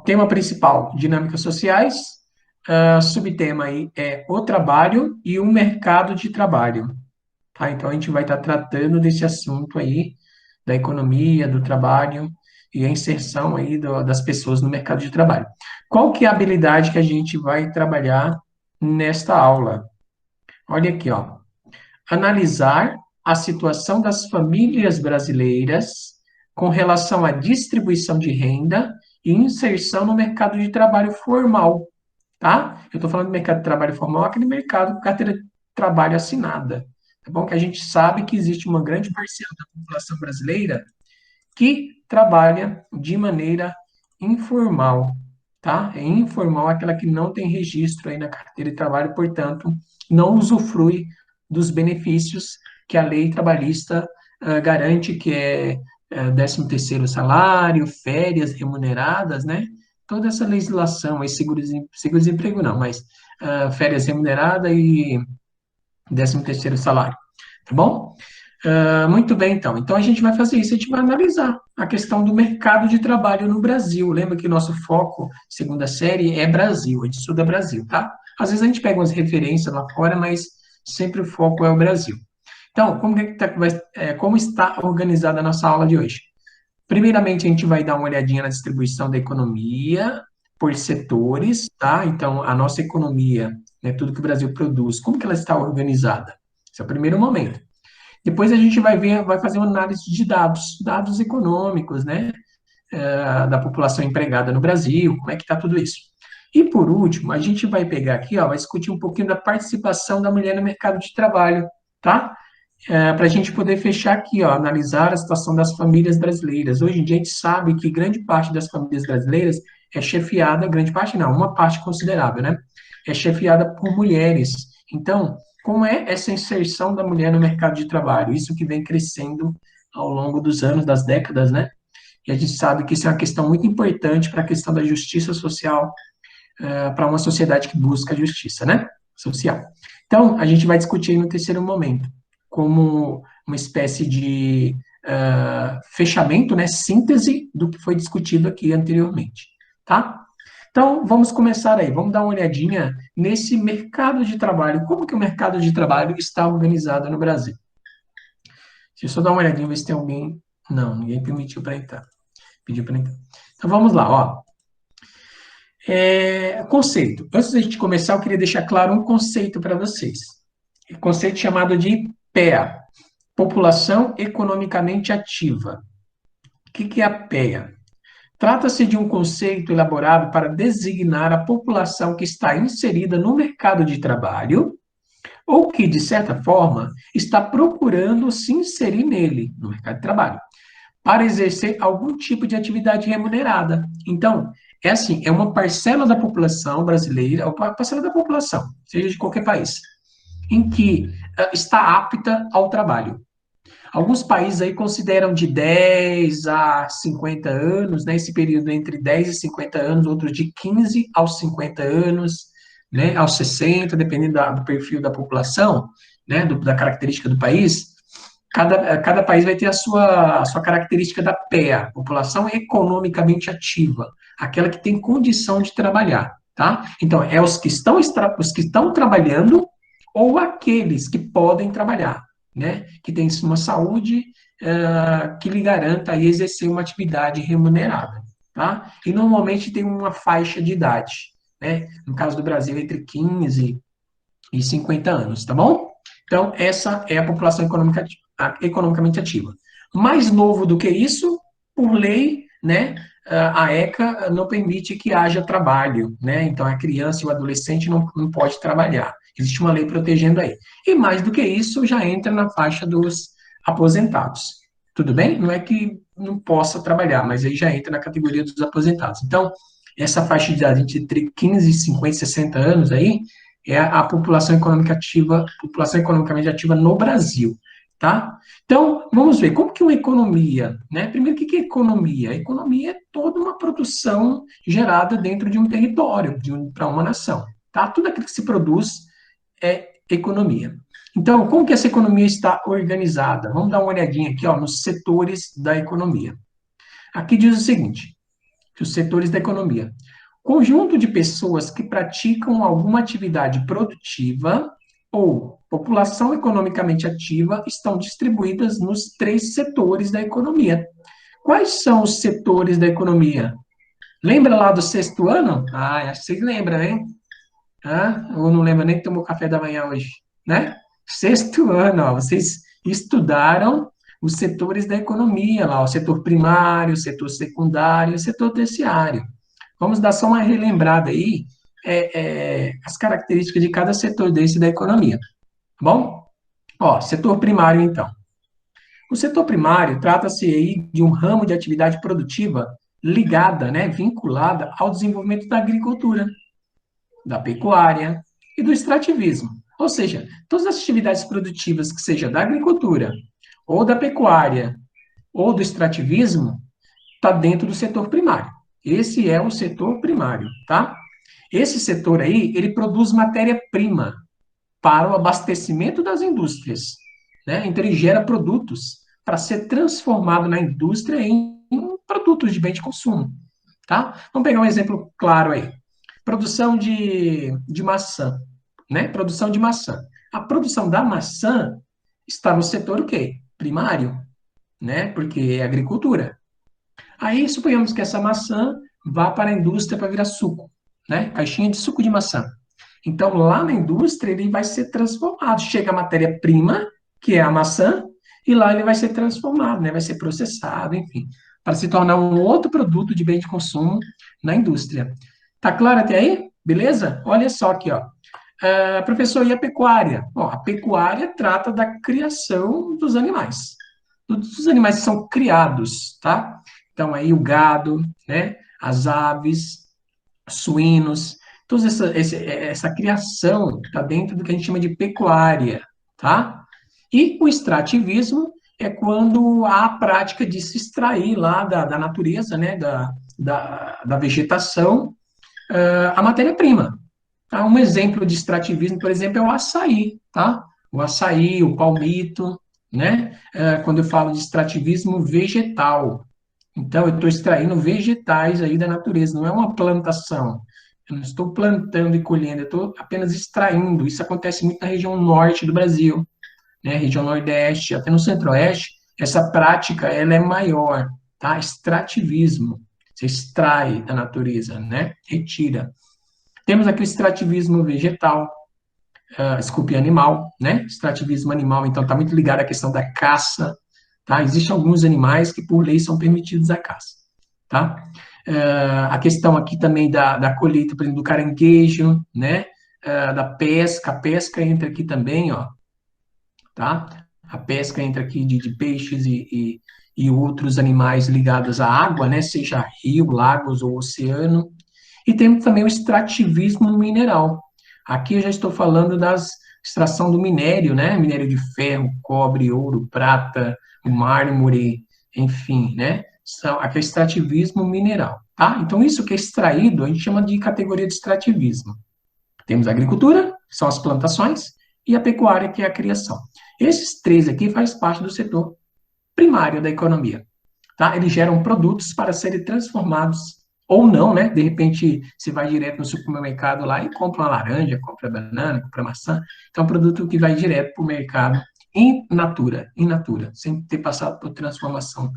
tema principal, dinâmicas sociais. Subtema aí é o trabalho e o mercado de trabalho. Tá? Então, a gente vai estar tratando desse assunto aí, da economia, do trabalho e a inserção aí das pessoas no mercado de trabalho. Qual que é a habilidade que a gente vai trabalhar nesta aula? Olha aqui, ó. Analisar a situação das famílias brasileiras com relação à distribuição de renda e inserção no mercado de trabalho formal, tá? Eu estou falando do mercado de trabalho formal, aquele mercado com carteira de trabalho assinada, tá bom? Que a gente sabe que existe uma grande parcela da população brasileira que trabalha de maneira informal, tá? É informal aquela que não tem registro aí na carteira de trabalho, portanto, não usufrui dos benefícios que a lei trabalhista garante, que é 13º salário, férias remuneradas, né? Toda essa legislação, aí, seguro-desemprego não, mas férias remuneradas e 13º salário, tá bom? Muito bem, então. Então, a gente vai fazer isso, a gente vai analisar a questão do mercado de trabalho no Brasil. Lembra que nosso foco, segunda série, é Brasil, a gente estuda Brasil, tá? Às vezes a gente pega umas referências lá fora, mas sempre o foco é o Brasil. Então, como está organizada a nossa aula de hoje? Primeiramente, a gente vai dar uma olhadinha na distribuição da economia por setores, tá? Então, a nossa economia, né, tudo que o Brasil produz, como que ela está organizada? Esse é o primeiro momento. Depois a gente vai fazer uma análise de dados econômicos, né, da população empregada no Brasil, como é que está tudo isso. E por último, a gente vai pegar aqui, ó, vai discutir um pouquinho da participação da mulher no mercado de trabalho, tá? Para a gente poder fechar aqui, ó, analisar a situação das famílias brasileiras. Hoje em dia a gente sabe que grande parte das famílias brasileiras é chefiada, grande parte não, uma parte considerável, né? É chefiada por mulheres. Então, como é essa inserção da mulher no mercado de trabalho? Isso que vem crescendo ao longo dos anos, das décadas, né? E a gente sabe que isso é uma questão muito importante para a questão da justiça social, para uma sociedade que busca justiça, né? Social. Então, a gente vai discutir no terceiro momento, como uma espécie de fechamento, né? Síntese do que foi discutido aqui anteriormente, tá? Então, vamos começar aí, vamos dar uma olhadinha nesse mercado de trabalho, como que o mercado de trabalho está organizado no Brasil. Deixa eu só dar uma olhadinha, ver se tem alguém... Não, ninguém permitiu para entrar. Pediu para entrar. Então, vamos lá, ó. Conceito. Antes da gente começar, eu queria deixar claro um conceito para vocês. Um conceito chamado de PEA, População Economicamente Ativa. O que é a PEA? Trata-se de um conceito elaborado para designar a população que está inserida no mercado de trabalho ou que, de certa forma, está procurando se inserir nele, no mercado de trabalho, para exercer algum tipo de atividade remunerada. Então, é assim, é uma parcela da população brasileira, uma parcela da população, seja de qualquer país, em que está apta ao trabalho. Alguns países aí consideram de 10 a 50 anos, né, esse período entre 10 e 50 anos, outros de 15 aos 50 anos, né, aos 60, dependendo do perfil da população, né, da característica do país. Cada país vai ter a sua característica da PEA, população economicamente ativa, aquela que tem condição de trabalhar, tá? Então, é os que estão trabalhando ou aqueles que podem trabalhar, né? Que tem uma saúde que lhe garanta aí exercer uma atividade remunerada, tá? E normalmente tem uma faixa de idade, né? No caso do Brasil, entre 15 e 50 anos, tá bom? Então, essa é a população economicamente ativa. Mais novo do que isso, por lei, né, a ECA não permite que haja trabalho, né? Então, a criança e o adolescente não pode trabalhar. Existe uma lei protegendo aí. E mais do que isso, já entra na faixa dos aposentados. Tudo bem? Não é que não possa trabalhar, mas aí já entra na categoria dos aposentados. Então, essa faixa de idade entre 15, 50 e 60 anos aí, é a população economicamente ativa no Brasil, tá? Então, vamos ver, como que uma economia, né? Primeiro, o que é economia? A economia é toda uma produção gerada dentro de um território, para uma nação, tá? Tudo aquilo que se produz é economia. Então, como que essa economia está organizada? Vamos dar uma olhadinha aqui, ó, nos setores da economia. Aqui diz o seguinte: Os setores da economia. Conjunto de pessoas que praticam alguma atividade produtiva ou população economicamente ativa estão distribuídas nos três setores da economia. Quais são os setores da economia? Lembra lá do sexto ano? Ah, acho que vocês lembram, hein? Ah, ou não lembra nem que tomou café da manhã hoje, né? Sexto ano, ó, vocês estudaram os setores da economia lá, o setor primário, o setor secundário, o setor terciário. Vamos dar só uma relembrada aí, as características de cada setor desse da economia, tá bom? Ó, setor primário, então. O setor primário trata-se aí de um ramo de atividade produtiva ligada, né, vinculada ao desenvolvimento da agricultura, da pecuária e do extrativismo. Ou seja, todas as atividades produtivas que seja da agricultura, ou da pecuária, ou do extrativismo, está dentro do setor primário. Esse é o setor primário, tá? Esse setor aí, ele produz matéria-prima para o abastecimento das indústrias, né? Então ele gera produtos para ser transformado na indústria em produtos de bem de consumo, tá? Vamos pegar um exemplo claro aí. Produção de maçã, né? Produção de maçã. A produção da maçã está no setor o quê? Primário, né? Porque é agricultura. Aí suponhamos que essa maçã vá para a indústria para virar suco, né? Caixinha de suco de maçã. Então, lá na indústria, ele vai ser transformado. Chega a matéria-prima, que é a maçã, e lá ele vai ser transformado, né? Vai ser processado, enfim, para se tornar um outro produto de bem de consumo na indústria. Tá claro até aí? Beleza? Olha só aqui, ó. Professor, e a pecuária? Bom, a pecuária trata da criação dos animais. Dos animais que são criados, tá? Então, aí o gado, né? As aves, suínos, toda essa criação está dentro do que a gente chama de pecuária, tá? E o extrativismo é quando há a prática de se extrair lá da natureza, né? Da vegetação, a matéria-prima. Tá? Um exemplo de extrativismo, por exemplo, é o açaí, tá? O açaí, o palmito, né? Quando eu falo de extrativismo vegetal. Então, eu estou extraindo vegetais aí da natureza, não é uma plantação. Eu não estou plantando e colhendo, eu estou apenas extraindo. Isso acontece muito na região norte do Brasil, né? Região nordeste, até no centro-oeste, essa prática ela é maior, tá? Extrativismo. Você extrai da natureza, né? Retira. Temos aqui o extrativismo vegetal, desculpe, animal, né? Extrativismo animal, então está muito ligado à questão da caça, tá? Existem alguns animais que, por lei, são permitidos à caça, tá? A questão aqui também da colheita, por exemplo, do caranguejo, né? Da pesca, a pesca entra aqui também, ó, tá? A pesca entra aqui de peixes e outros animais ligados à água, né? Seja rio, lagos ou oceano. E temos também o extrativismo mineral. Aqui eu já estou falando das extração do minério, né? Minério de ferro, cobre, ouro, prata, o mármore, enfim, né? Aqui é extrativismo mineral, tá? Então, isso que é extraído, a gente chama de categoria de extrativismo. Temos a agricultura, que são as plantações, e a pecuária, que é a criação. Esses três aqui fazem parte do setor primário da economia, tá? Eles geram produtos para serem transformados ou não, né? De repente, você vai direto no supermercado lá e compra uma laranja, compra banana, compra maçã. Então, é um produto que vai direto para o mercado in natura, sem ter passado por transformação,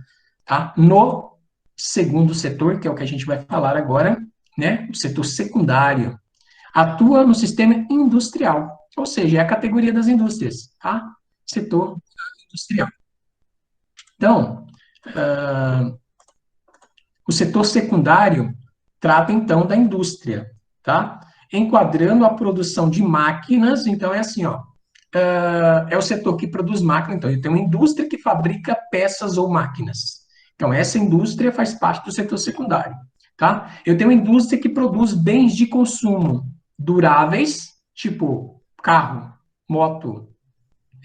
tá? No segundo setor, que é o que a gente vai falar agora, né? O setor secundário, atua no sistema industrial, ou seja, é a categoria das indústrias, tá? Setor industrial. Então, o setor secundário trata, então, da indústria, tá? Enquadrando a produção de máquinas, então é assim, ó, é o setor que produz máquinas, então, tem uma indústria que fabrica peças ou máquinas. Então, essa indústria faz parte do setor secundário, tá? Eu tenho uma indústria que produz bens de consumo duráveis, tipo carro, moto,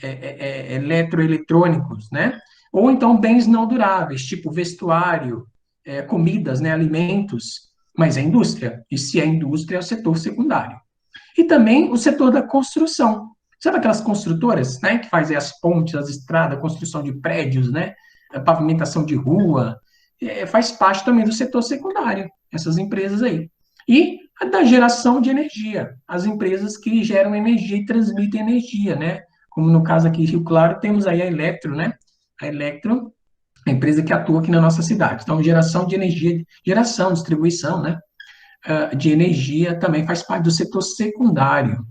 eletroeletrônicos, né? Ou então bens não duráveis, tipo vestuário, comidas, né, alimentos, mas é indústria. E se é indústria, é o setor secundário. E também o setor da construção. Sabe aquelas construtoras, né, que fazem as pontes, as estradas, construção de prédios, né, a pavimentação de rua, faz parte também do setor secundário, essas empresas aí. E a da geração de energia, as empresas que geram energia e transmitem energia, né? Como no caso aqui em Rio Claro, temos aí a Electro, né? A Electro, a empresa que atua aqui na nossa cidade. Então, geração de energia, geração, distribuição, né? De energia também faz parte do setor secundário.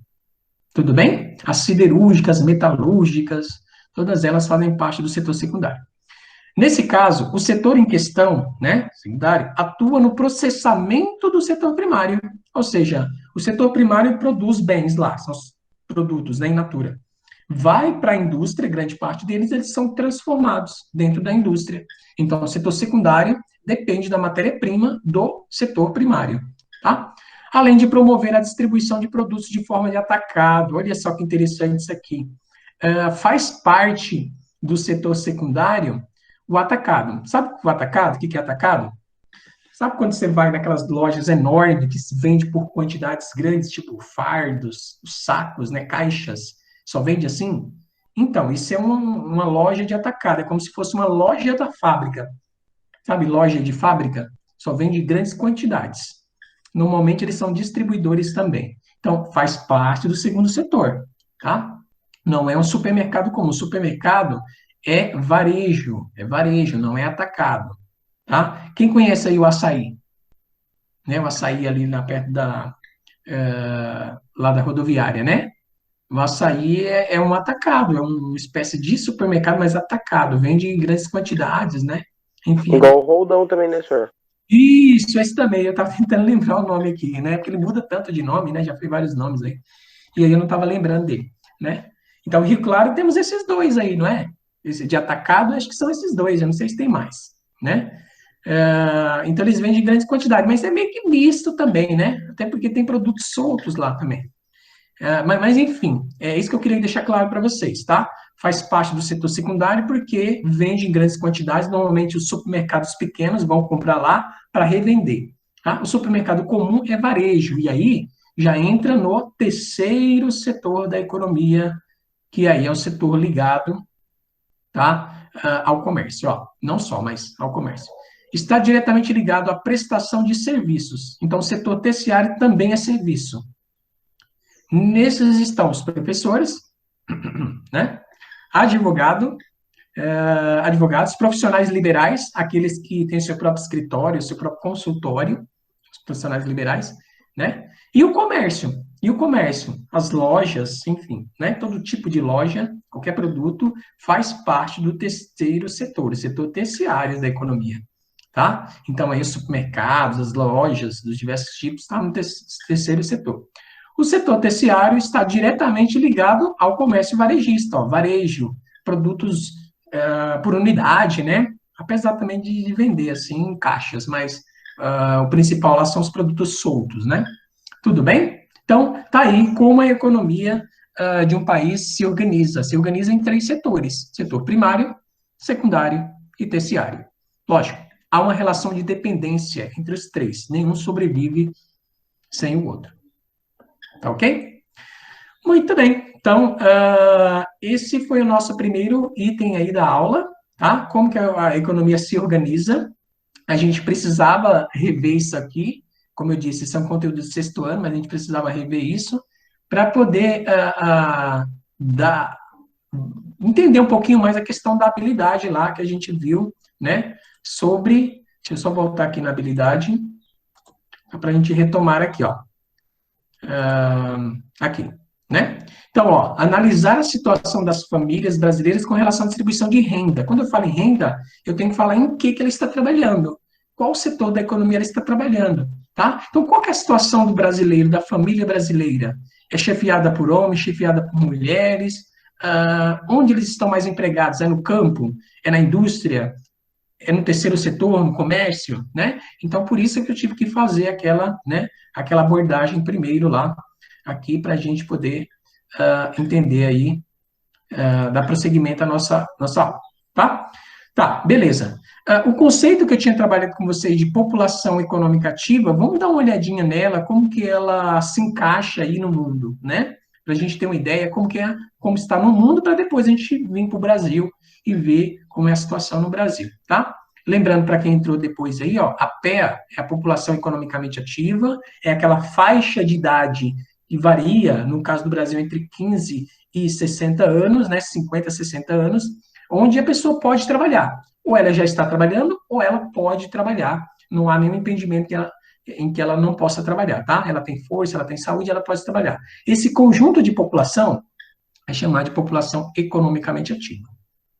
Tudo bem? As siderúrgicas, metalúrgicas, todas elas fazem parte do setor secundário. Nesse caso, o setor em questão, né, secundário, atua no processamento do setor primário, ou seja, o setor primário produz bens lá, são os produtos, né, in natura. Vai para a indústria, grande parte deles, eles são transformados dentro da indústria. Então, o setor secundário depende da matéria-prima do setor primário, tá? Além de promover a distribuição de produtos de forma de atacado. Olha só que interessante isso aqui. Faz parte do setor secundário o atacado. Sabe o atacado? O que é atacado? Sabe quando você vai naquelas lojas enormes que se vende por quantidades grandes, tipo fardos, sacos, né, caixas, só vende assim? Então, isso é uma loja de atacado, é como se fosse uma loja da fábrica. Sabe, loja de fábrica? Só vende grandes quantidades. Normalmente eles são distribuidores também. Então, faz parte do segundo setor, tá? Não é um supermercado comum. Supermercado é varejo, não é atacado, tá? Quem conhece aí o açaí? Né? O açaí ali na, perto da, lá da rodoviária, né? O açaí é um atacado, é uma espécie de supermercado, mas atacado, vende em grandes quantidades, né? Enfim. Igual o Roldão também, né, senhor? Isso, esse também, eu estava tentando lembrar o nome aqui, né? Porque ele muda tanto de nome, né? Já foi vários nomes aí. E aí eu não estava lembrando dele, né? Então, Rio Claro temos esses dois aí, não é? Esse de atacado, acho que são esses dois, eu não sei se tem mais, né? Então eles vendem em grandes quantidades, mas é meio que misto também, né? Até porque tem produtos soltos lá também. Mas, enfim, é isso que eu queria deixar claro para vocês, tá? Faz parte do setor secundário porque vende em grandes quantidades. Normalmente, os supermercados pequenos vão comprar lá para revender. Tá? O supermercado comum é varejo, e aí já entra no terceiro setor da economia, que aí é o setor ligado, tá? Ao comércio. Ó, não só, mas ao comércio. Está diretamente ligado à prestação de serviços. Então, o setor terciário também é serviço. Nesses estão os professores, né? Advogado, advogados, profissionais liberais, aqueles que têm seu próprio escritório, seu próprio consultório, os profissionais liberais, né? E o comércio, as lojas, enfim, né? Todo tipo de loja, qualquer produto faz parte do terceiro setor, o setor terciário da economia, tá? Então aí os supermercados, as lojas dos diversos tipos, tá no terceiro setor. O setor terciário está diretamente ligado ao comércio varejista, ó, varejo, produtos por unidade, né? Apesar também de vender assim em caixas, mas o principal lá são os produtos soltos, né? Tudo bem? Então, tá aí como a economia de um país se organiza. Se organiza em três setores: setor primário, secundário e terciário. Lógico, há uma relação de dependência entre os três. Nenhum sobrevive sem o outro. Tá ok? Muito bem. Então, esse foi o nosso primeiro item aí da aula, tá? Como que a economia se organiza. A gente precisava rever isso aqui. Como eu disse, isso é um conteúdo do sexto ano, mas a gente precisava rever isso para poder dar, entender um pouquinho mais a questão da habilidade lá que a gente viu, né? Sobre. Deixa eu só voltar aqui na habilidade, para a gente retomar aqui, ó. Aqui, né? Então, ó, analisar a situação das famílias brasileiras com relação à distribuição de renda. Quando eu falo em renda, eu tenho que falar em que ela está trabalhando, qual setor da economia ela está trabalhando, tá? Então, qual que é a situação do brasileiro, da família brasileira? É chefiada por homens, chefiada por mulheres? Onde eles estão mais empregados? É no campo? É na indústria? É no terceiro setor, no comércio, né? Então, por isso que eu tive que fazer aquela, né, aquela abordagem primeiro lá, aqui, para a gente poder entender aí, dar prosseguimento à nossa aula, tá? Tá, beleza. O conceito que eu tinha trabalhado com vocês de população econômica ativa, vamos dar uma olhadinha nela, como que ela se encaixa aí no mundo, né? Para a gente ter uma ideia como está no mundo, para depois a gente vir para o Brasil e ver como é a situação no Brasil, tá? Lembrando para quem entrou depois aí, ó, a PEA é a população economicamente ativa, é aquela faixa de idade que varia, no caso do Brasil, entre 15 e 60 anos, né, 50, 60 anos, onde a pessoa pode trabalhar. Ou ela já está trabalhando, ou ela pode trabalhar. Não há nenhum impedimento em que ela não possa trabalhar, tá? Ela tem força, ela tem saúde, ela pode trabalhar. Esse conjunto de população é chamado de população economicamente ativa.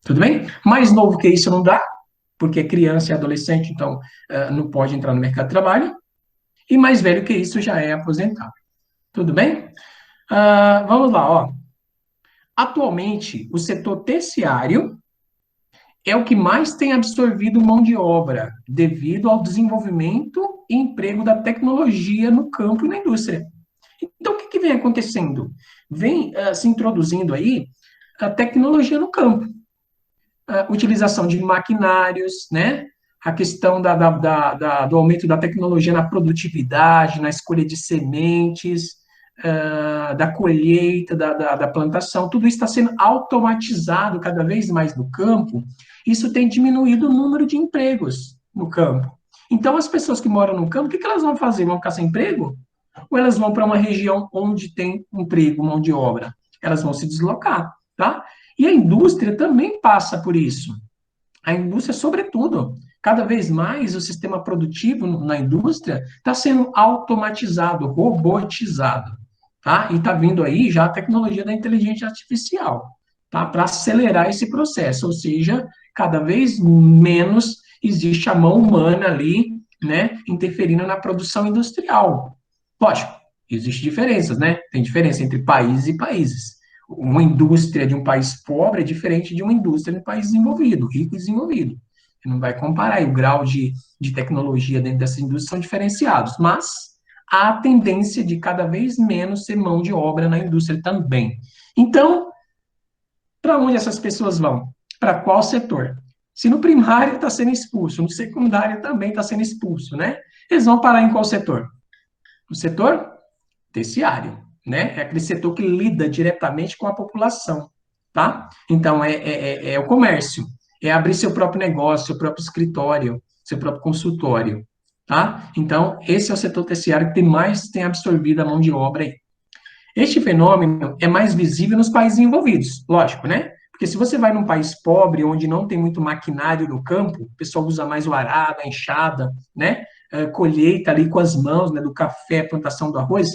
Tudo bem? Mais novo que isso não dá, porque é criança e adolescente, então não pode entrar no mercado de trabalho. E mais velho que isso já é aposentado. Tudo bem? Vamos lá, ó. Atualmente, o setor terciário é o que mais tem absorvido mão de obra, devido ao desenvolvimento e emprego da tecnologia no campo e na indústria. Então, o que vem acontecendo? Vem se introduzindo aí a tecnologia no campo, a utilização de maquinários, né? A questão do aumento da tecnologia na produtividade, na escolha de sementes, da colheita, da plantação, tudo isso está sendo automatizado cada vez mais no campo. Isso tem diminuído o número de empregos no campo. Então, as pessoas que moram no campo, o que elas vão fazer? Vão ficar sem emprego? Ou elas vão para uma região onde tem emprego, mão de obra? Elas vão se deslocar, tá? E a indústria também passa por isso. A indústria, sobretudo, cada vez mais o sistema produtivo na indústria está sendo automatizado, robotizado, tá? E está vindo aí já a tecnologia da inteligência artificial, tá? Para acelerar esse processo, ou seja, cada vez menos existe a mão humana ali, né, interferindo na produção industrial. Lógico, existem diferenças, né? Tem diferença entre países e países. Uma indústria de um país pobre é diferente de uma indústria de um país desenvolvido, rico e desenvolvido. Você não vai comparar, e o grau de tecnologia dentro dessa indústria são diferenciados, mas há a tendência de cada vez menos ser mão de obra na indústria também. Então, para onde essas pessoas vão? Para qual setor? Se no primário está sendo expulso, no secundário também está sendo expulso, né? Eles vão parar em qual setor? No setor terciário, né? É aquele setor que lida diretamente com a população, tá? Então, é o comércio, é abrir seu próprio negócio, seu próprio escritório, seu próprio consultório, tá? Então, esse é o setor terciário que tem absorvido a mão de obra aí. Este fenômeno é mais visível nos países envolvidos, lógico, né? Porque se você vai num país pobre, onde não tem muito maquinário no campo, o pessoal usa mais o arado, a enxada, né? Colheita ali com as mãos, né? Do café, plantação do arroz.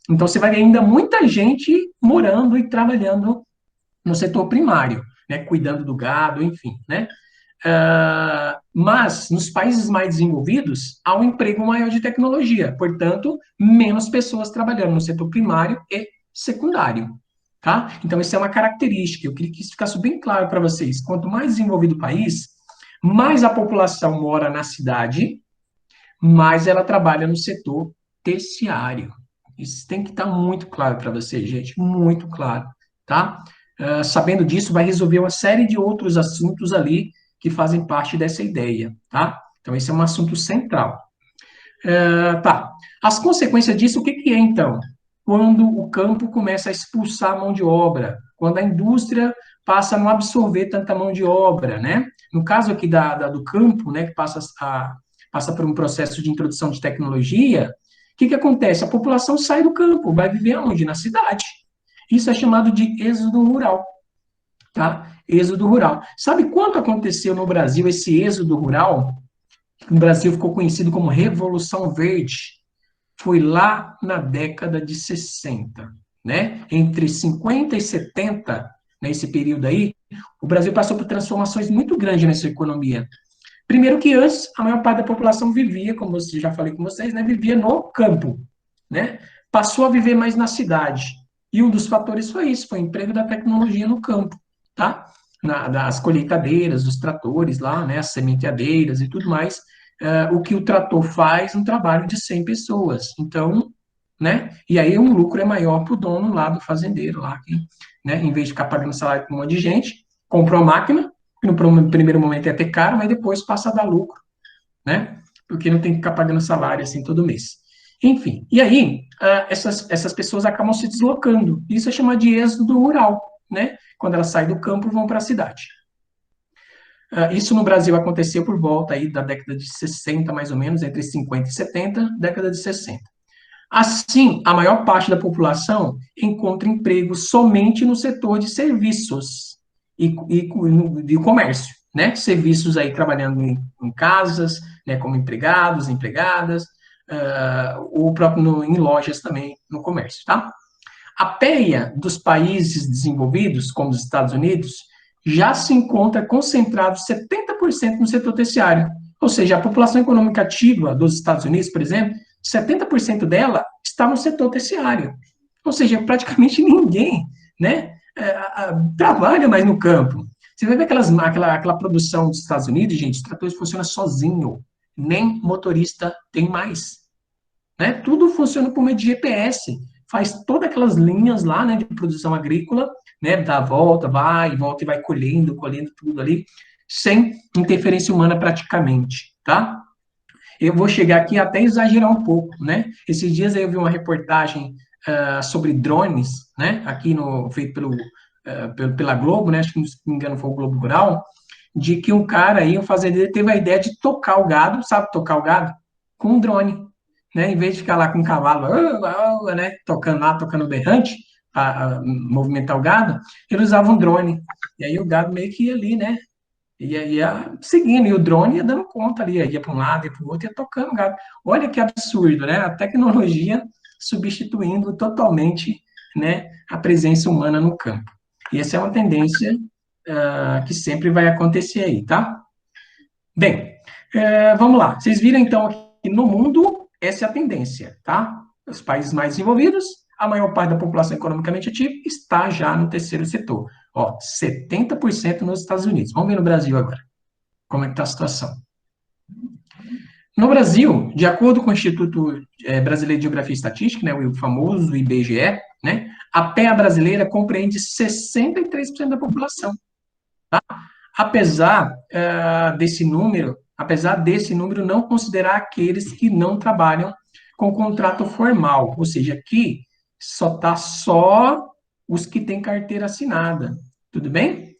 Então, você vai ver ainda muita gente morando e trabalhando no setor primário, né? Cuidando do gado, enfim, né? Mas, nos países mais desenvolvidos, há um emprego maior de tecnologia, portanto, menos pessoas trabalhando no setor primário e secundário, tá? Então, isso é uma característica, eu queria que isso ficasse bem claro para vocês. Quanto mais desenvolvido o país, mais a população mora na cidade, mais ela trabalha no setor terciário. Isso tem que estar muito claro para vocês, gente, muito claro, tá? Sabendo disso, vai resolver uma série de outros assuntos ali que fazem parte dessa ideia, tá? Então, esse é um assunto central. Tá. As consequências disso, o que que é, então? Quando o campo começa a expulsar a mão de obra, quando a indústria passa a não absorver tanta mão de obra, né? No caso aqui do campo, né, que passa por um processo de introdução de tecnologia, o que que acontece? A população sai do campo, vai viver onde? Na cidade. Isso é chamado de êxodo rural, tá? Êxodo rural. Sabe quanto aconteceu no Brasil esse êxodo rural? No Brasil ficou conhecido como Revolução Verde. Foi lá na década de 60, né? Entre 50 e 70, nesse período aí, o Brasil passou por transformações muito grandes nessa economia. Primeiro que antes, a maior parte da população vivia, como eu já falei com vocês, né? Vivia no campo, né? Passou a viver mais na cidade. E um dos fatores foi isso, foi o emprego da tecnologia no campo, tá? Das colheitadeiras, dos tratores lá, né? As sementeadeiras e tudo mais. O que o trator faz um trabalho de 100 pessoas. Então, né? E aí um lucro é maior para o dono lá do fazendeiro lá, que, né? Em vez de ficar pagando salário para um monte de gente, comprou a máquina, que no primeiro momento ia ter caro, mas depois passa a dar lucro, né? Porque não tem que ficar pagando salário assim todo mês. Enfim, e aí essas pessoas acabam se deslocando. Isso é chamado de êxodo rural, né? Quando elas saem do campo e vão para a cidade. Isso no Brasil aconteceu por volta aí da década de 60, mais ou menos, entre 50 e 70, década de 60. Assim, a maior parte da população encontra emprego somente no setor de serviços e de comércio, né? Serviços aí trabalhando em casas, né, como empregados, empregadas, ou próprio em lojas também, no comércio, tá? A PEA dos países desenvolvidos, como os Estados Unidos, já se encontra concentrado 70% no setor terciário. Ou seja, a população econômica ativa dos Estados Unidos, por exemplo, 70% dela está no setor terciário. Ou seja, praticamente ninguém, né, trabalha mais no campo. Você vai ver aquela produção dos Estados Unidos, gente, os tratores funcionam sozinho, nem motorista tem mais, né? Tudo funciona por meio de GPS, faz todas aquelas linhas lá, né, de produção agrícola, né, dá a volta, vai e volta e vai colhendo, colhendo tudo ali, sem interferência humana praticamente, tá? Eu vou chegar aqui até exagerar um pouco, né? Esses dias eu vi uma reportagem sobre drones, né? Aqui no feito pela Globo, né? Acho que, se não me engano, foi o Globo Rural, de que um cara aí, um fazendeiro, teve a ideia de tocar o gado, sabe tocar o gado? Com um drone, né? Em vez de ficar lá com o cavalo, né? Tocando lá, tocando berrante, para movimentar o gado, ele usava um drone. E aí o gado meio que ia ali, né? Ia seguindo, e o drone ia dando conta ali, ia para um lado, ia para o outro, ia tocando o gado. Olha que absurdo, né? A tecnologia substituindo totalmente, né, a presença humana no campo. E essa é uma tendência que sempre vai acontecer aí, tá? Bem, vamos lá. Vocês viram, então, que no mundo, essa é a tendência, tá? Os países mais desenvolvidos, a maior parte da população economicamente ativa está já no terceiro setor. Ó, 70% nos Estados Unidos. Vamos ver no Brasil agora. Como é que está a situação? No Brasil, de acordo com o Instituto Brasileiro de Geografia e Estatística, né, o famoso IBGE, né, a PEA brasileira compreende 63% da população. Tá? Apesar desse número não considerar aqueles que não trabalham com contrato formal, ou seja, aqui só os que têm carteira assinada, tudo bem?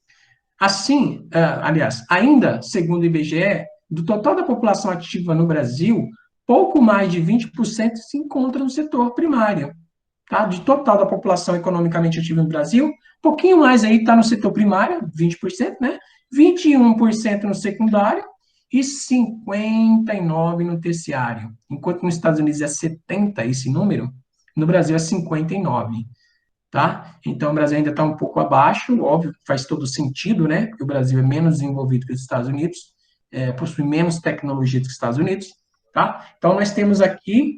Assim, aliás, ainda segundo o IBGE, do total da população ativa no Brasil, pouco mais de 20% se encontra no setor primário. Tá? De total da população economicamente ativa no Brasil, pouquinho mais aí está no setor primário, 20%, né? 21% no secundário e 59% no terciário. Enquanto nos Estados Unidos é 70% esse número, no Brasil é 59%. Tá? Então, o Brasil ainda está um pouco abaixo, óbvio, faz todo sentido, né? Porque o Brasil é menos desenvolvido que os Estados Unidos, possui menos tecnologia que os Estados Unidos, tá? Então, nós temos aqui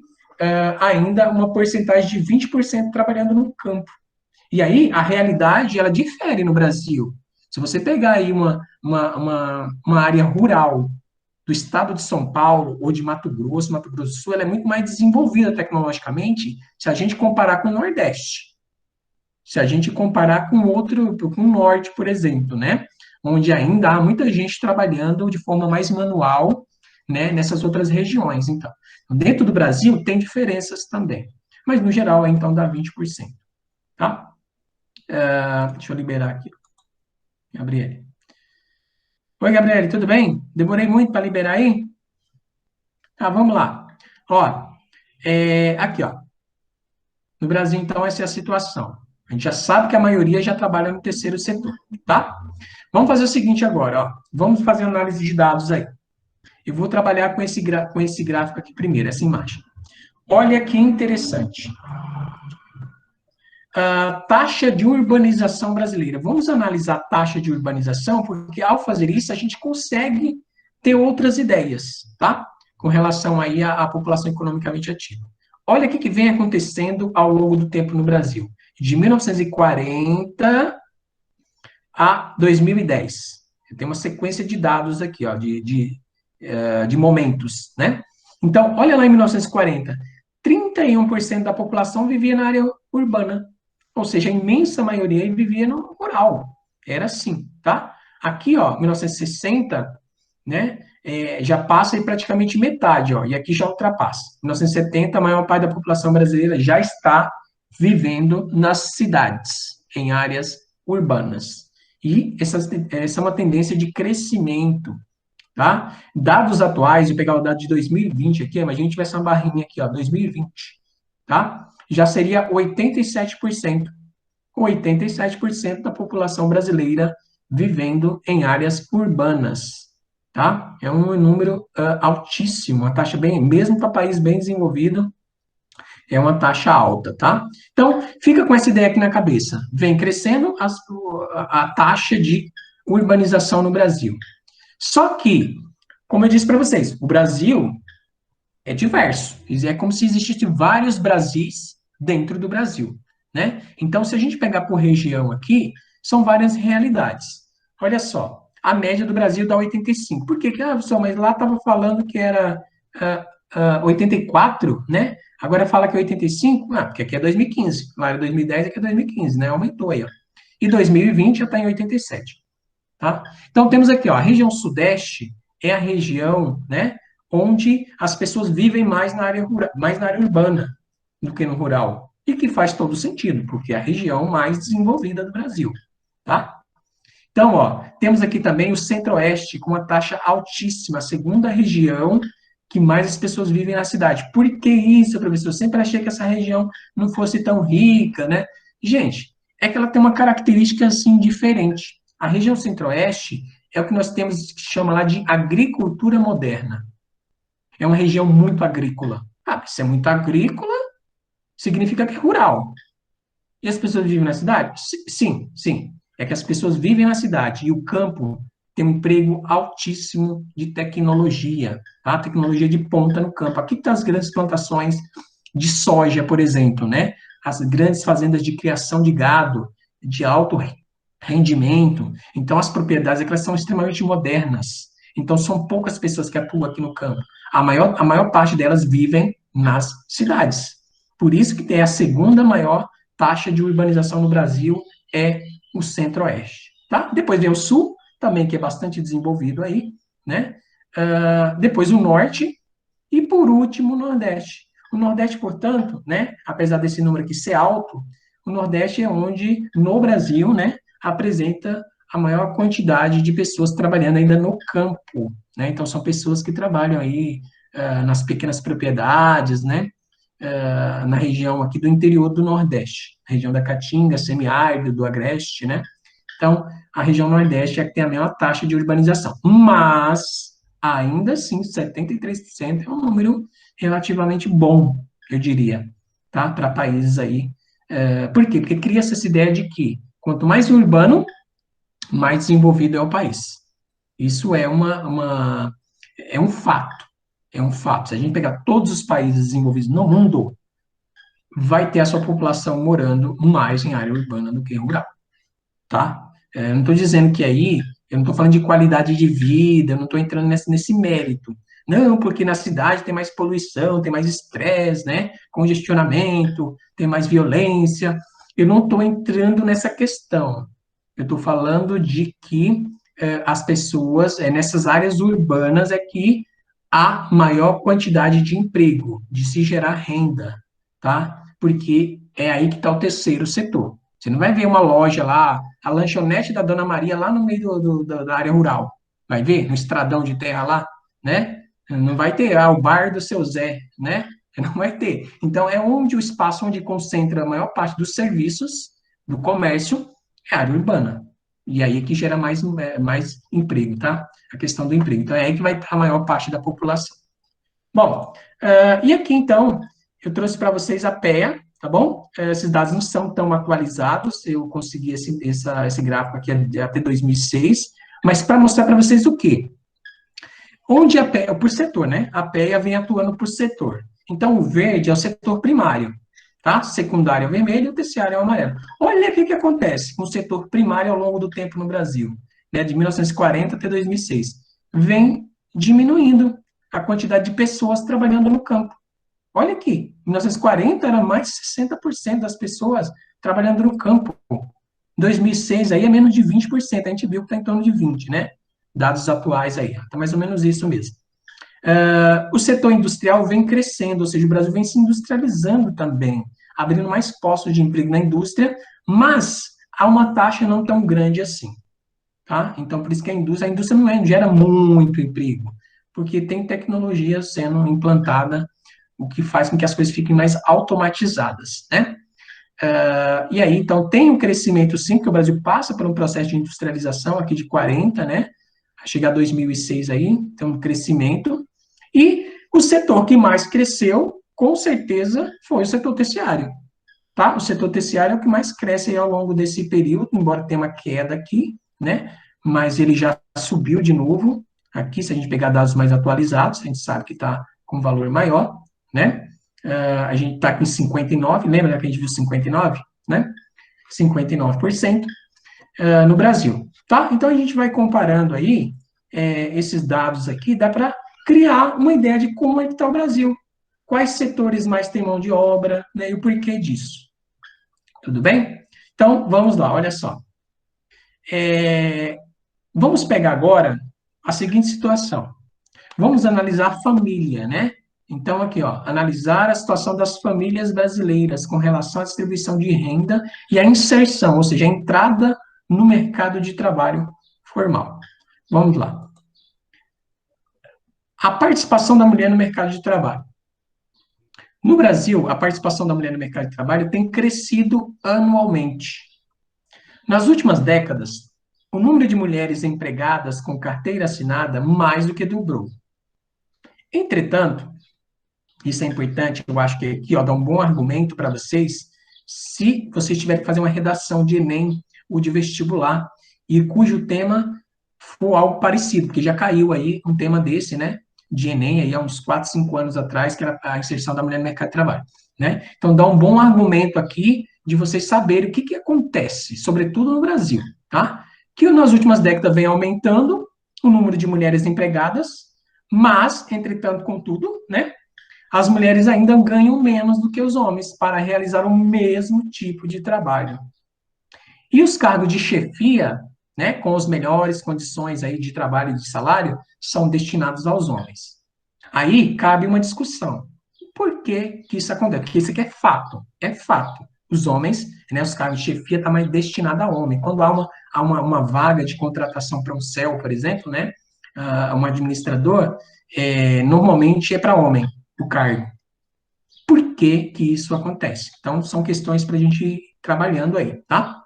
ainda uma porcentagem de 20% trabalhando no campo. E aí, a realidade, ela difere no Brasil. Se você pegar aí uma área rural do estado de São Paulo ou de Mato Grosso do Sul, ela é muito mais desenvolvida tecnologicamente se a gente comparar com o Nordeste. Se a gente comparar com com o norte, por exemplo, né? Onde ainda há muita gente trabalhando de forma mais manual, né? Nessas outras regiões. Então, dentro do Brasil tem diferenças também. Mas, no geral, então, dá 20%. Tá? Deixa eu liberar aqui. Gabriele. Oi, Gabriele, tudo bem? Demorei muito para liberar aí? Tá, vamos lá. Ó, aqui, ó. No Brasil, então, essa é a situação. A gente já sabe que a maioria já trabalha no terceiro setor, tá? Vamos fazer o seguinte agora, ó. Vamos fazer análise de dados aí. Eu vou trabalhar com esse gráfico aqui primeiro, essa imagem. Olha que interessante. A taxa de urbanização brasileira. Vamos analisar a taxa de urbanização, porque ao fazer isso a gente consegue ter outras ideias, tá? Com relação aí à população economicamente ativa. Olha o que vem acontecendo ao longo do tempo no Brasil. De 1940 a 2010. Tem uma sequência de dados aqui, ó, de momentos, né? Então, olha lá em 1940, 31% da população vivia na área urbana, ou seja, a imensa maioria vivia no rural. Era assim, tá? Aqui, ó, 1960, né, já passa aí praticamente metade, ó, e aqui já ultrapassa. 1970, a maior parte da população brasileira já está vivendo nas cidades, em áreas urbanas. E essa é uma tendência de crescimento, tá? Dados atuais, vou pegar o dado de 2020 aqui, imagina a gente tivesse uma barrinha aqui, ó, 2020, tá? Já seria 87%. 87% da população brasileira vivendo em áreas urbanas, tá? É um número altíssimo, uma taxa bem, mesmo para país bem desenvolvido, é uma taxa alta, tá? Então, fica com essa ideia aqui na cabeça. Vem crescendo a taxa de urbanização no Brasil. Só que, como eu disse para vocês, o Brasil é diverso. É como se existissem vários Brasis dentro do Brasil, né? Então, se a gente pegar por região aqui, são várias realidades. Olha só, a média do Brasil dá 85. Por quê? Pessoal, mas lá estava falando que era 84, né? Agora fala que é 85? Ah, porque aqui é 2015. Lá era 2010, aqui é 2015, né? Aumentou aí, ó. E 2020 já está em 87. Tá? Então, temos aqui, ó, a região sudeste é a região, né, onde as pessoas vivem mais na área rural, mais na área urbana do que no rural. E que faz todo sentido, porque é a região mais desenvolvida do Brasil. Tá? Então, ó, temos aqui também o centro-oeste, com uma taxa altíssima, a segunda região que mais as pessoas vivem na cidade. Por que isso, professor? Eu sempre achei que essa região não fosse tão rica, né? Gente, é que ela tem uma característica, assim, diferente. A região centro-oeste é o que nós temos que chama lá de agricultura moderna. É uma região muito agrícola. Ah, se é muito agrícola, significa que é rural. E as pessoas vivem na cidade? Sim, sim. É que as pessoas vivem na cidade e o campo tem um emprego altíssimo de tecnologia, tá? Tecnologia de ponta no campo. Aqui estão as grandes plantações de soja, por exemplo, né? As grandes fazendas de criação de gado, de alto rendimento. Então, as propriedades elas são extremamente modernas. Então, são poucas pessoas que atuam aqui no campo. A maior parte delas vivem nas cidades. Por isso que tem a segunda maior taxa de urbanização no Brasil é o centro-oeste, tá? Depois vem o sul, também que é bastante desenvolvido aí, né? Depois o norte e por último o nordeste. O nordeste, portanto, né, apesar desse número aqui ser alto, o nordeste é onde no Brasil, né, apresenta a maior quantidade de pessoas trabalhando ainda no campo, né? Então são pessoas que trabalham aí nas pequenas propriedades, né? Na região aqui do interior do Nordeste, região da Caatinga, semiárido, do Agreste, né? Então, a região Nordeste é que tem a maior taxa de urbanização. Mas, ainda assim, 73% é um número relativamente bom, eu diria, tá? Para países aí. Por quê? Porque cria-se essa ideia de que quanto mais urbano, mais desenvolvido é o país. Isso é um fato. É um fato. Se a gente pegar todos os países desenvolvidos no mundo, vai ter a sua população morando mais em área urbana do que rural, tá? Eu não estou dizendo que aí, eu não estou falando de qualidade de vida, eu não estou entrando nesse mérito. Não, porque na cidade tem mais poluição, tem mais estresse, né? Congestionamento, tem mais violência. Eu não estou entrando nessa questão. Eu estou falando de que as pessoas, nessas áreas urbanas, é que há maior quantidade de emprego, de se gerar renda, tá? Porque é aí que está o terceiro setor. Você não vai ver uma loja lá, a lanchonete da Dona Maria lá no meio da área rural. Vai ver? No estradão de terra lá, né? Não vai ter o bar do seu Zé, né? Não vai ter. Então, é onde o espaço onde concentra a maior parte dos serviços, do comércio, é a área urbana. E aí é que gera mais emprego, tá? A questão do emprego. Então, é aí que vai estar a maior parte da população. Bom, e aqui, então, eu trouxe para vocês a PEA, tá bom? Esses dados não são tão atualizados, eu consegui esse gráfico aqui até 2006, mas para mostrar para vocês o quê? Onde a PEA, por setor, né? A PEA vem atuando por setor. Então, o verde é o setor primário, tá? Secundário é o vermelho e o terciário é o amarelo. Olha o que acontece com o setor primário ao longo do tempo no Brasil, né? De 1940 até 2006. Vem diminuindo a quantidade de pessoas trabalhando no campo. Olha aqui, em 1940 era mais de 60% das pessoas trabalhando no campo. Em 2006 aí é menos de 20%, a gente viu que está em torno de 20%, né? Dados atuais aí, está mais ou menos isso mesmo. O setor industrial vem crescendo, ou seja, o Brasil vem se industrializando também, abrindo mais postos de emprego na indústria, mas há uma taxa não tão grande assim, tá? Então, por isso que a indústria não gera muito emprego, porque tem tecnologia sendo implantada, o que faz com que as coisas fiquem mais automatizadas, né? E aí, então, tem um crescimento, sim, que o Brasil passa por um processo de industrialização aqui de 40, né? Chegar a 2006 aí, tem um crescimento. E o setor que mais cresceu, com certeza, foi o setor terciário, tá? O setor terciário é o que mais cresce aí ao longo desse período, embora tenha uma queda aqui, né? Mas ele já subiu de novo. Aqui, se a gente pegar dados mais atualizados, a gente sabe que está com valor maior, né? A gente está aqui em 59, lembra que a gente viu 59, né? 59% no Brasil, tá? Então a gente vai comparando aí esses dados aqui, dá para criar uma ideia de como é que está o Brasil, quais setores mais têm mão de obra, né? E o porquê disso. Tudo bem? Então vamos lá, olha só. Vamos pegar agora a seguinte situação. Vamos analisar a família, né? Então, aqui, ó, analisar a situação das famílias brasileiras com relação à distribuição de renda e a inserção, ou seja, a entrada no mercado de trabalho formal. Vamos lá. A participação da mulher no mercado de trabalho. No Brasil, a participação da mulher no mercado de trabalho tem crescido anualmente. Nas últimas décadas, o número de mulheres empregadas com carteira assinada mais do que dobrou. Entretanto, isso é importante, eu acho que aqui ó, dá um bom argumento para vocês, se vocês tiverem que fazer uma redação de Enem ou de vestibular, e cujo tema for algo parecido, porque já caiu aí um tema desse, né, de Enem, aí há uns 4, 5 anos atrás, que era a inserção da mulher no mercado de trabalho, né? Então, dá um bom argumento aqui de vocês saberem o que acontece, sobretudo no Brasil, tá? Que nas últimas décadas vem aumentando o número de mulheres empregadas, mas, entretanto, contudo, né, as mulheres ainda ganham menos do que os homens para realizar o mesmo tipo de trabalho. E os cargos de chefia, né, com as melhores condições aí de trabalho e de salário, são destinados aos homens. Aí cabe uma discussão. Por que que isso acontece? Porque isso aqui é fato. É fato. Os homens, né, os cargos de chefia estão mais destinados a homem. Quando há uma vaga de contratação para um CEL, por exemplo, né, um administrador, normalmente é para homem o cargo. Por que que isso acontece? Então, são questões para a gente ir trabalhando aí, tá?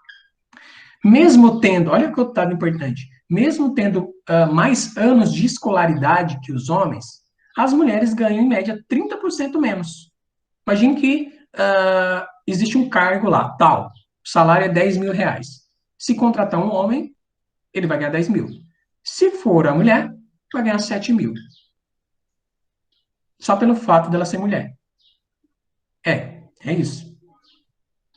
Mesmo tendo, olha que outro importante, mesmo tendo mais anos de escolaridade que os homens, as mulheres ganham, em média, 30% menos. Imagine que existe um cargo lá, tal, o salário é 10 mil reais. Se contratar um homem, ele vai ganhar 10 mil. Se for a mulher, vai ganhar 7 mil. Só pelo fato dela ser mulher. É isso,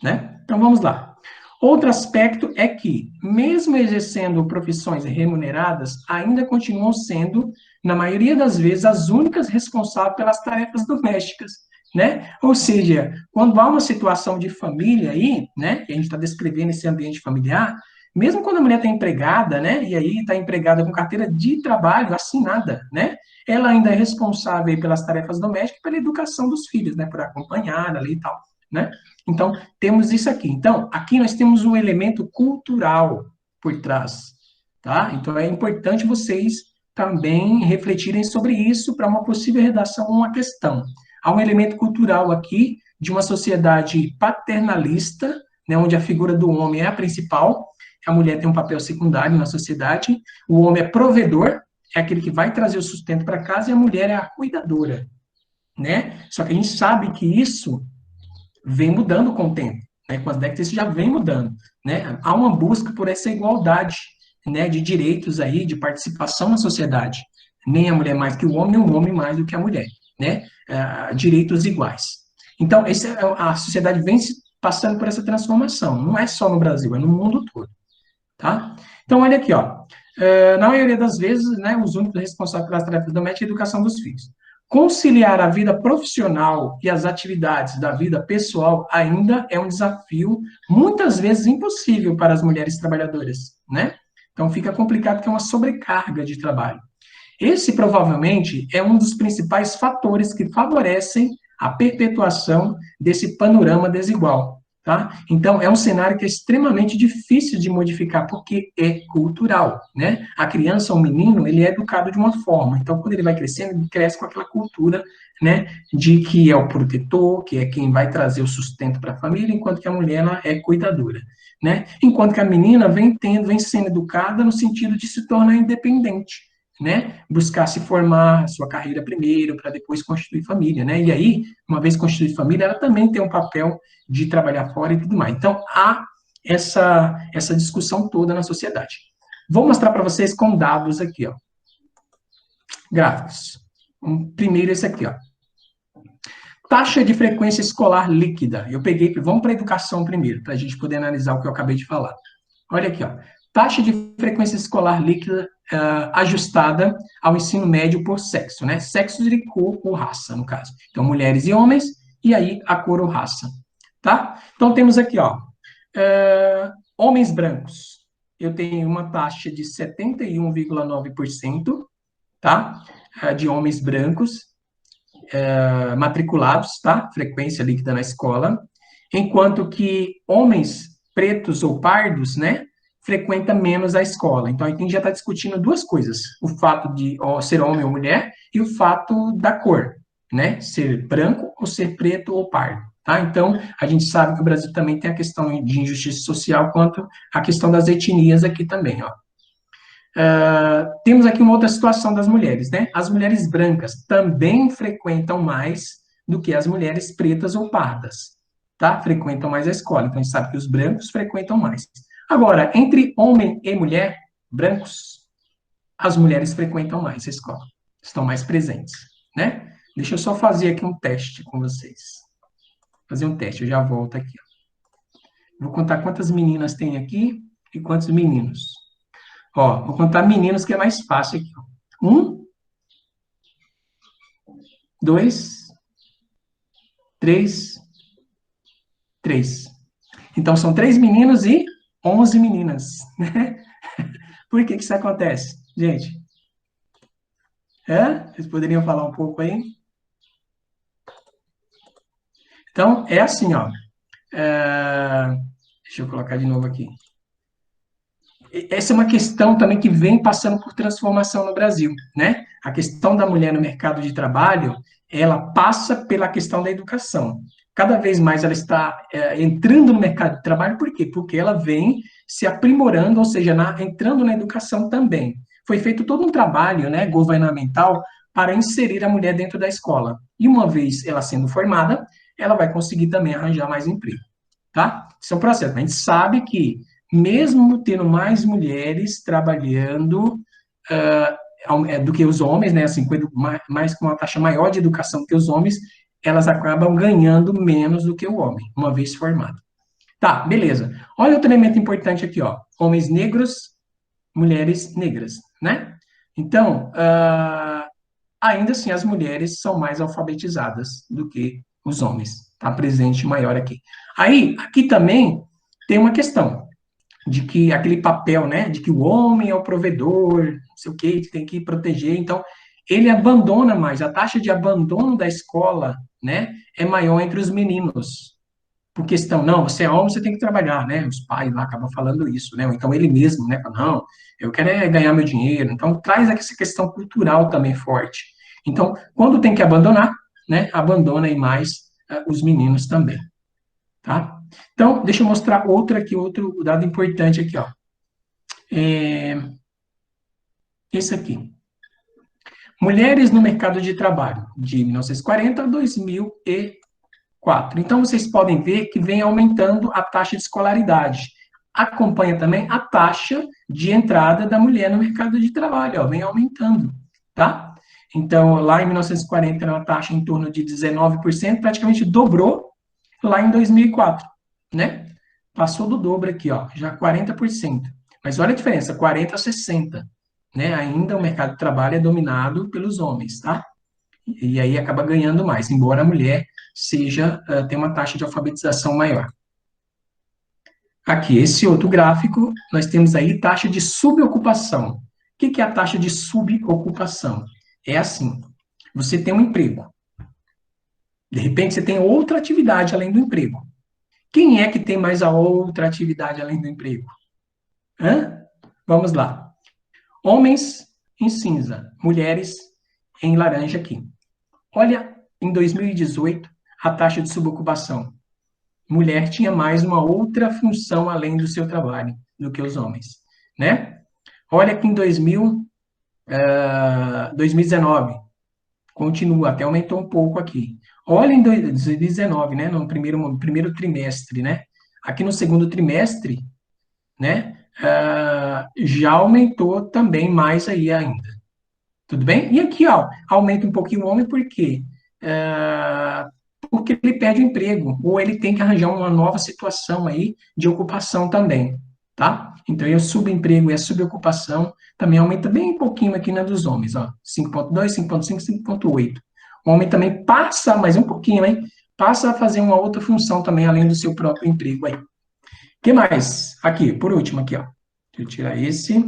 né? Então vamos lá. Outro aspecto é que, mesmo exercendo profissões remuneradas, ainda continuam sendo, na maioria das vezes, as únicas responsáveis pelas tarefas domésticas, né? Ou seja, quando há uma situação de família aí, né, que a gente está descrevendo esse ambiente familiar, mesmo quando a mulher está empregada, né, e aí está empregada com carteira de trabalho assinada, né, ela ainda é responsável pelas tarefas domésticas e pela educação dos filhos, né, por acompanhar ali e tal, né? Então, temos isso aqui. Então, aqui nós temos um elemento cultural por trás, tá? Então, é importante vocês também refletirem sobre isso para uma possível redação ou uma questão. Há um elemento cultural aqui de uma sociedade paternalista, né, onde a figura do homem é a principal, a mulher tem um papel secundário na sociedade, o homem é provedor, é aquele que vai trazer o sustento para casa, e a mulher é a cuidadora, né? Só que a gente sabe que isso vem mudando com o tempo, né? Com as décadas isso já vem mudando, né? Há uma busca por essa igualdade, né, de direitos aí, de participação na sociedade. Nem a mulher mais que o homem, nem o homem mais do que a mulher, né? Direitos iguais. Então, a sociedade vem passando por essa transformação. Não é só no Brasil, é no mundo todo, tá? Então, olha aqui, ó. Na maioria das vezes, né, os únicos responsáveis pelas tarefas domésticas é a educação dos filhos. Conciliar a vida profissional e as atividades da vida pessoal ainda é um desafio, muitas vezes impossível para as mulheres trabalhadoras, né? Então fica complicado porque é uma sobrecarga de trabalho. Esse provavelmente é um dos principais fatores que favorecem a perpetuação desse panorama desigual. Tá? Então, é um cenário que é extremamente difícil de modificar, porque é cultural, né? A criança, o menino, ele é educado de uma forma. Então, quando ele vai crescendo, ele cresce com aquela cultura, né, de que é o protetor, que é quem vai trazer o sustento para a família, enquanto que a mulher, ela é cuidadora, né? Enquanto que a menina vem sendo educada no sentido de se tornar independente, né? Buscar se formar, sua carreira primeiro, para depois constituir família, né? E aí, uma vez constituída família, ela também tem um papel de trabalhar fora e tudo mais. Então, há essa discussão toda na sociedade. Vou mostrar para vocês com dados aqui, ó. Gráficos. Primeiro esse aqui, ó. Taxa de frequência escolar líquida. Eu peguei, vamos para a educação primeiro, para a gente poder analisar o que eu acabei de falar. Olha aqui, ó. Taxa de frequência escolar líquida ajustada ao ensino médio por sexo, né? Sexo de cor ou raça, no caso. Então, mulheres e homens, e aí a cor ou raça. Tá? Então, temos aqui, ó, homens brancos. Eu tenho uma taxa de 71,9%, tá? De homens brancos matriculados, tá? Frequência líquida na escola. Enquanto que homens pretos ou pardos, né? Frequenta menos a escola. Então, aqui a gente já está discutindo duas coisas: o fato de ser homem ou mulher e o fato da cor, né? Ser branco ou ser preto ou pardo. Tá? Então, a gente sabe que o Brasil também tem a questão de injustiça social quanto à questão das etnias aqui também, ó. Temos aqui uma outra situação das mulheres, né? As mulheres brancas também frequentam mais do que as mulheres pretas ou pardas, tá? Frequentam mais a escola. Então, a gente sabe que os brancos frequentam mais. Agora, entre homem e mulher, brancos, as mulheres frequentam mais a escola. Estão mais presentes, né? Deixa eu só fazer aqui um teste com vocês. Fazer um teste, eu já volto aqui. Vou contar quantas meninas tem aqui e quantos meninos. Ó, vou contar meninos que é mais fácil aqui. Ó. 1, 2, 3, 3. Então, são 3 meninos e 11 meninas. Né? Por que isso acontece, gente? Vocês poderiam falar um pouco aí? Então, é assim, ó. Deixa eu colocar de novo aqui. Essa é uma questão também que vem passando por transformação no Brasil, né? A questão da mulher no mercado de trabalho, ela passa pela questão da educação. Cada vez mais ela está entrando no mercado de trabalho, por quê? Porque ela vem se aprimorando, ou seja, entrando na educação também. Foi feito todo um trabalho, né, governamental para inserir a mulher dentro da escola. E uma vez ela sendo formada, ela vai conseguir também arranjar mais emprego, tá? Isso é um processo. A gente sabe que mesmo tendo mais mulheres trabalhando do que os homens, né, assim, mais com uma taxa maior de educação do que os homens, elas acabam ganhando menos do que o homem, uma vez formado. Tá, beleza. Olha outro elemento importante aqui, ó. Homens negros, mulheres negras, né? Então, ainda assim, as mulheres são mais alfabetizadas do que os homens. Tá presente maior aqui. Aí, aqui também tem uma questão de que aquele papel, né, de que o homem é o provedor, não sei o que tem que proteger, então ele abandona mais, a taxa de abandono da escola, né, é maior entre os meninos, por questão, não, você é homem, você tem que trabalhar, né, os pais lá acabam falando isso, né, ou então ele mesmo, né, fala, não, eu quero ganhar meu dinheiro, então traz essa questão cultural também forte, então, quando tem que abandonar, né, abandona aí mais os meninos também, tá? Então, deixa eu mostrar outro dado importante aqui, ó. Esse aqui. Mulheres no mercado de trabalho, de 1940 a 2004. Então, vocês podem ver que vem aumentando a taxa de escolaridade. Acompanha também a taxa de entrada da mulher no mercado de trabalho, ó, vem aumentando, tá? Então, lá em 1940 era uma taxa em torno de 19%, praticamente dobrou lá em 2004, né? Passou do dobro aqui, ó, já 40%. Mas olha a diferença, 40 a 60, né? Ainda o mercado de trabalho é dominado pelos homens, tá? E aí acaba ganhando mais, embora a mulher tenha uma taxa de alfabetização maior. Aqui, esse outro gráfico, nós temos aí taxa de subocupação. O que é a taxa de subocupação? É assim, você tem um emprego. De repente, você tem outra atividade além do emprego. Quem é que tem mais a outra atividade além do emprego? Hã? Vamos lá. Homens em cinza, mulheres em laranja aqui. Olha, em 2018, a taxa de subocupação. Mulher tinha mais uma outra função além do seu trabalho do que os homens, né? Olha que em 2019, continua, até aumentou um pouco aqui. Olha em 2019, né, no primeiro trimestre, né? Aqui no segundo trimestre, né, já aumentou também mais aí ainda. Tudo bem? E aqui, ó, aumenta um pouquinho o homem, por quê? Porque ele perde o emprego, ou ele tem que arranjar uma nova situação aí de ocupação também, tá? Então, o subemprego e a subocupação também aumenta bem um pouquinho aqui na dos homens, ó, 5,2, 5,5, 5,8. O homem também passa, mas um pouquinho, hein? Passa a fazer uma outra função também, além do seu próprio emprego aí. O que mais? Aqui, por último, aqui, ó. Deixa eu tirar esse.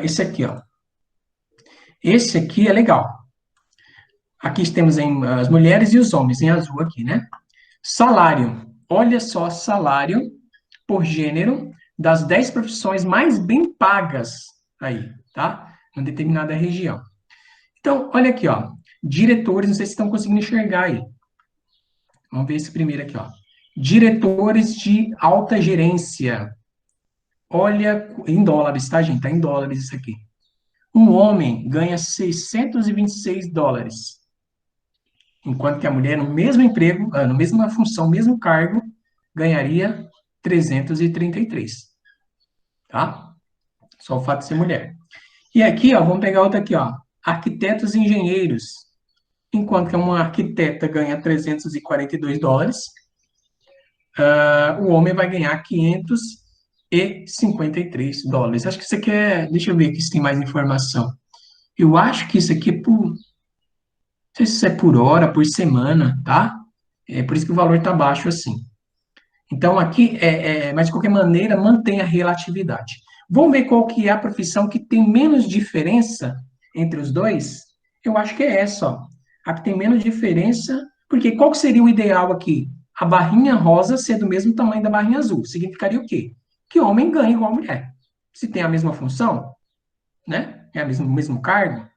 Esse aqui, ó. Esse aqui é legal. Aqui temos as mulheres e os homens, em azul aqui, né? Salário. Olha só, salário por gênero das 10 profissões mais bem pagas aí, tá? Em determinada região. Então, olha aqui, ó. Diretores, não sei se estão conseguindo enxergar aí. Vamos ver esse primeiro aqui, ó. Diretores de alta gerência. Olha, em dólares, tá, gente? Tá em dólares isso aqui. Um homem ganha US$ 626, enquanto que a mulher, no mesmo emprego, na mesma função, mesmo cargo, ganharia 333, tá? Só o fato de ser mulher. E aqui, ó, vamos pegar outra aqui, ó, arquitetos e engenheiros. Enquanto que uma arquiteta ganha US$ 342, o homem vai ganhar US$ 553. Acho que isso aqui é, deixa eu ver aqui se tem mais informação. Eu acho que isso aqui é por, não sei se isso é por hora, por semana, tá? É por isso que o valor está baixo assim. Então, aqui, mas de qualquer maneira, mantém a relatividade. Vamos ver qual que é a profissão que tem menos diferença entre os dois? Eu acho que é essa, ó. A que tem menos diferença, porque qual que seria o ideal aqui? A barrinha rosa ser do mesmo tamanho da barrinha azul. Significaria o quê? Que homem ganha igual a mulher. Se tem a mesma função, né? É o mesmo cargo,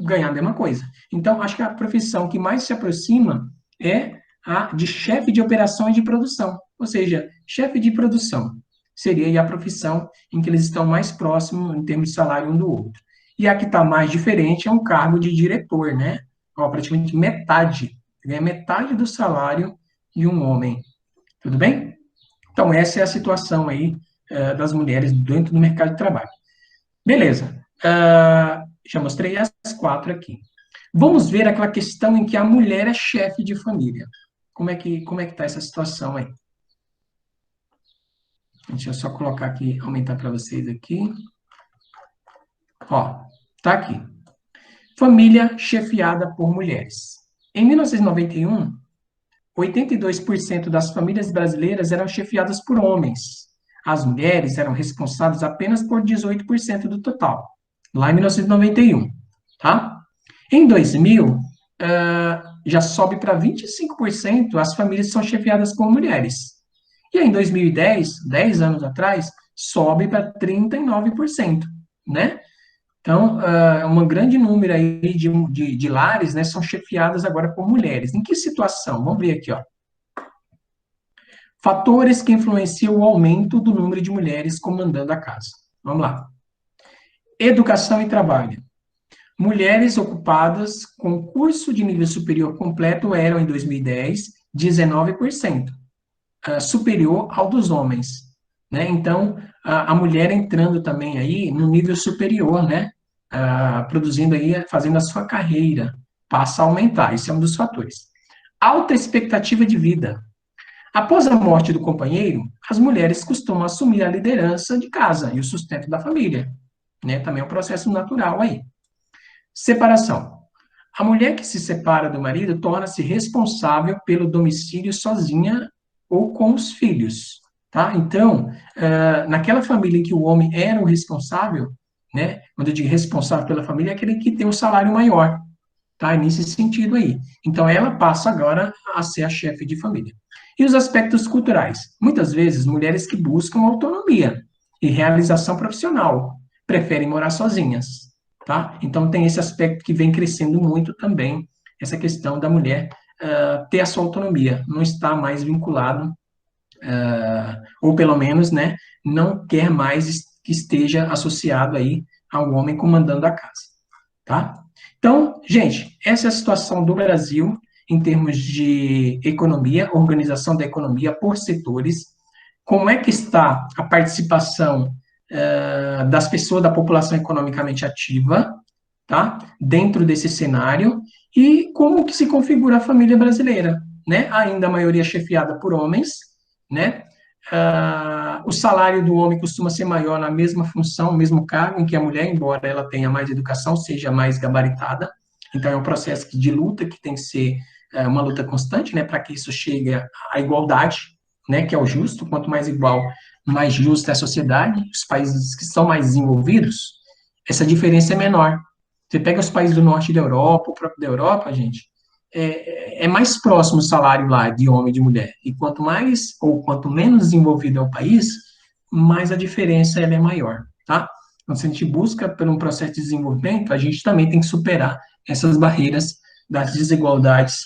ganhar a mesma coisa. Então, acho que a profissão que mais se aproxima é a de chefe de operações de produção. Ou seja, chefe de produção seria a profissão em que eles estão mais próximos em termos de salário um do outro. E a que está mais diferente é um cargo de diretor, né? Ó, praticamente metade. Ganha metade do salário de um homem. Tudo bem? Então, essa é a situação aí das mulheres dentro do mercado de trabalho. Beleza. Já mostrei as 4 aqui. Vamos ver aquela questão em que a mulher é chefe de família. Como é que está essa situação aí? Deixa eu só colocar aqui, aumentar para vocês aqui. Ó, tá aqui. Família chefiada por mulheres. Em 1991, 82% das famílias brasileiras eram chefiadas por homens. As mulheres eram responsáveis apenas por 18% do total, lá em 1991, tá? Em 2000, já sobe para 25% as famílias são chefiadas por mulheres. E aí, em 2010, 10 anos atrás, sobe para 39%, né? Então, um grande número aí de lares, né, são chefiadas agora por mulheres. Em que situação? Vamos ver aqui, ó. Fatores que influenciam o aumento do número de mulheres comandando a casa. Vamos lá. Educação e trabalho. Mulheres ocupadas com curso de nível superior completo eram, em 2010, 19%, superior ao dos homens. Né? Então, a mulher entrando também aí no nível superior, né? Produzindo aí, fazendo a sua carreira, passa a aumentar. Esse é um dos fatores. Alta expectativa de vida. Após a morte do companheiro, as mulheres costumam assumir a liderança de casa e o sustento da família. Né? Também é um processo natural aí. Separação. A mulher que se separa do marido torna-se responsável pelo domicílio sozinha ou com os filhos. Tá? Então, naquela família em que o homem era o responsável, né? Quando eu digo responsável pela família, é aquele que tem um salário maior. tá? Nesse sentido aí. Então, ela passa agora a ser a chefe de família. E os aspectos culturais? Muitas vezes, mulheres que buscam autonomia e realização profissional preferem morar sozinhas, tá? Então, tem esse aspecto que vem crescendo muito também, essa questão da mulher ter a sua autonomia, não está mais vinculado, ou pelo menos, né, não quer mais que esteja associado aí ao homem comandando a casa, tá? Então, gente, essa é a situação do Brasil em termos de economia, organização da economia por setores, como é que está a participação das pessoas da população economicamente ativa, tá? Dentro desse cenário, e como que se configura a família brasileira, né? Ainda a maioria chefiada por homens, né? O salário do homem costuma ser maior na mesma função, no mesmo cargo em que a mulher, embora ela tenha mais educação, seja mais gabaritada. Então, é um processo de luta que tem que ser uma luta constante, né, para que isso chegue à igualdade, né, que é o justo. Quanto mais igual, mais justa é a sociedade. Os países que são mais desenvolvidos, essa diferença é menor. Você pega os países do norte da Europa, o próprio da Europa, gente, é mais próximo o salário lá de homem e de mulher. E quanto mais ou quanto menos desenvolvido é o país, mais a diferença ela é maior, tá? Então, se a gente busca por um processo de desenvolvimento, a gente também tem que superar essas barreiras das desigualdades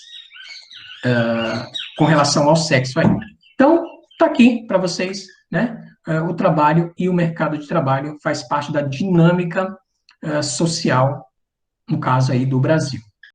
com relação ao sexo aí. Então, tá aqui para vocês, né? O trabalho e o mercado de trabalho faz parte da dinâmica social, no caso aí do Brasil.